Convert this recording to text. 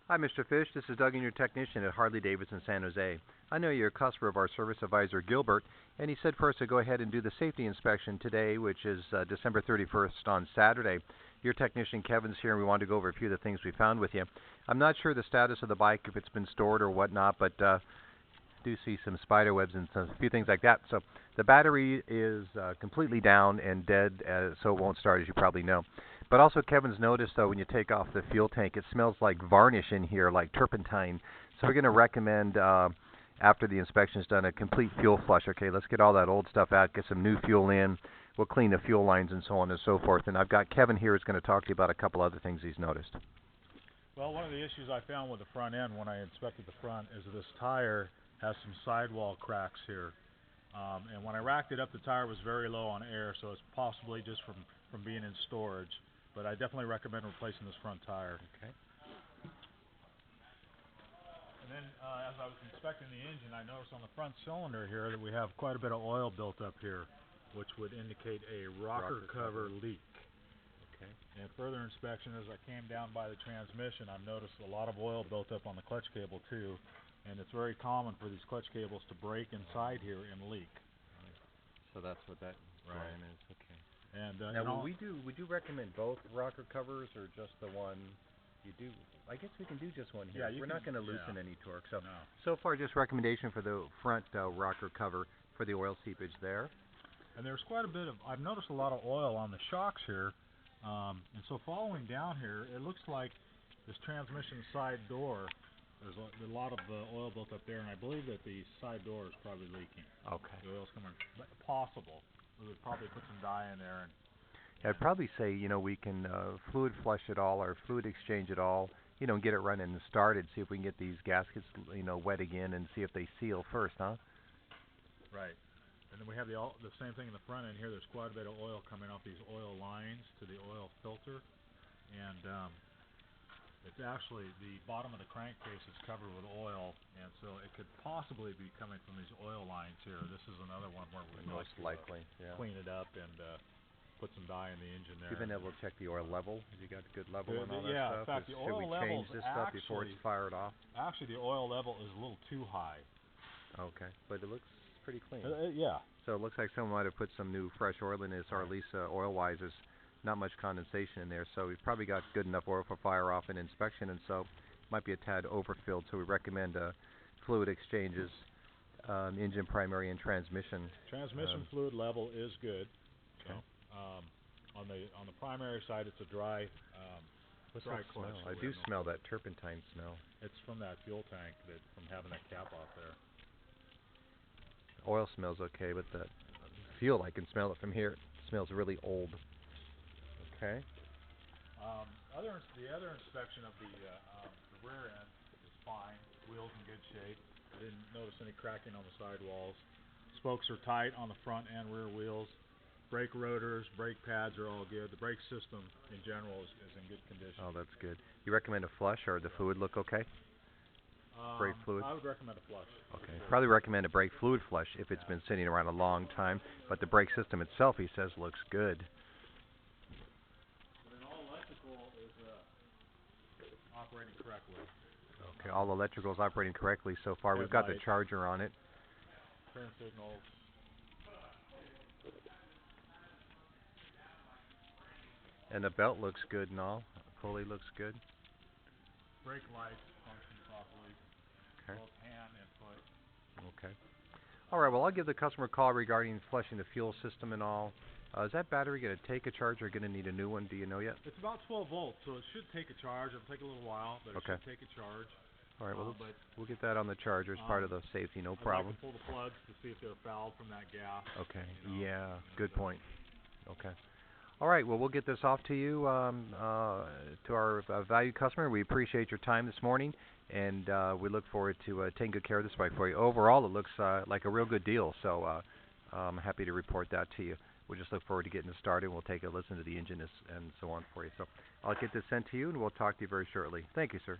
Hi, Mr. Fish. This is Doug, your technician at Harley Davidson San Jose. I know you're a customer of our service advisor, Gilbert, and he said for us to go ahead and do the safety inspection today, which is December 31st on Saturday. Your technician, Kevin's here, and we wanted to go over a few of the things we found with you. I'm not sure the status of the bike, if it's been stored or whatnot, but do see some spider webs and a few things like that. So the battery is completely down and dead, so it won't start, as you probably know. But also Kevin's noticed, though, when you take off the fuel tank, it smells like varnish in here, like turpentine. So we're going to recommend, after the inspection is done, a complete fuel flush. Okay, let's get all that old stuff out, get some new fuel in. We'll clean the fuel lines and so on and so forth. And I've got Kevin here who's going to talk to you about a couple other things he's noticed. Well, one of the issues I found with the front end when I inspected the front is this tire has some sidewall cracks here. And when I racked it up, the tire was very low on air, so it's possibly just from being in storage. But I definitely recommend replacing this front tire. Okay. And then as I was inspecting the engine, I noticed on the front cylinder here that we have quite a bit of oil built up here, which would indicate a rocker cover leak. Okay. And further inspection, as I came down by the transmission, I've noticed a lot of oil built up on the clutch cable too. And it's very common for these clutch cables to break inside here and leak. So that's what that line is. Okay. And now, would you recommend both rocker covers or just the one? You do. I guess we can do just one here. Yeah, we're not going to loosen any torque. So, no. So far, just recommendation for the front rocker cover for the oil seepage there. And there's quite a bit of. I've noticed a lot of oil on the shocks here, and so following down here, it looks like this transmission side door. There's a lot of oil built up there, and I believe that the side door is probably leaking. Okay. The oil's coming. Possible. We would probably put some dye in there. I'd probably say, we can fluid flush it all or fluid exchange it all, and get it running and started, see if we can get these gaskets, wet again and see if they seal first, huh? Right. And then we have the same thing in the front end here. There's quite a bit of oil coming off these oil lines to the oil filter. And it's actually the bottom of the crankcase is covered with oil, and so it could possibly be coming from these oil lines here. This is another one where we most likely clean it up and put some dye in the engine there. You've been able to check the oil level? Have you got a good level on all that yeah, stuff? In fact, the oil level should we change this stuff before it's fired off? Actually, the oil level is a little too high. Okay, but it looks pretty clean. Yeah. So it looks like someone might have put some new fresh oil in this, or at least oil-wise, there's not much condensation in there. So we've probably got good enough oil for fire off and inspection, and so might be a tad overfilled. So we recommend fluid exchanges, engine, primary, and transmission. Transmission fluid level is good. Okay. On the primary side, it's a dry. What's dry that clutch. smell? I do smell that turpentine smell. It's from that fuel tank from having that cap off there. Oil smells okay, but the fuel, I can smell it from here. It smells really old. Okay. The other inspection of the rear end is fine. Wheels in good shape. I didn't notice any cracking on the sidewalls. Spokes are tight on the front and rear wheels. Brake rotors, brake pads are all good. The brake system in general is in good condition. Oh, that's good. You recommend a flush, or the fluid look okay? Brake fluid? I would recommend a flush. Okay. Probably recommend a brake fluid flush if it's been sitting around a long time. But the brake system itself, he says, looks good. But then all electrical is operating correctly. Okay, all electrical is operating correctly so far. We've got the charger on it. Turn signals. And the belt looks good and all. Pulley looks good. Brake lights function properly. Okay. Both hand and foot. Okay. All right, well, I'll give the customer a call regarding flushing the fuel system and all. Is that battery going to take a charge or going to need a new one? Do you know yet? It's about 12 volts, so it should take a charge. It'll take a little while, but it should take a charge. All right, well, we'll get that on the charger as part of the safety, no problem. I'd like to pull the plugs to see if they're fouled from that gas. Okay, yeah, good point. Okay. All right, well, we'll get this off to you, to our valued customer. We appreciate your time this morning, and we look forward to taking good care of this bike for you. Overall, it looks like a real good deal, so I'm happy to report that to you. We'll just look forward to getting it started. We'll take a listen to the engine and so on for you. So I'll get this sent to you, and we'll talk to you very shortly. Thank you, sir.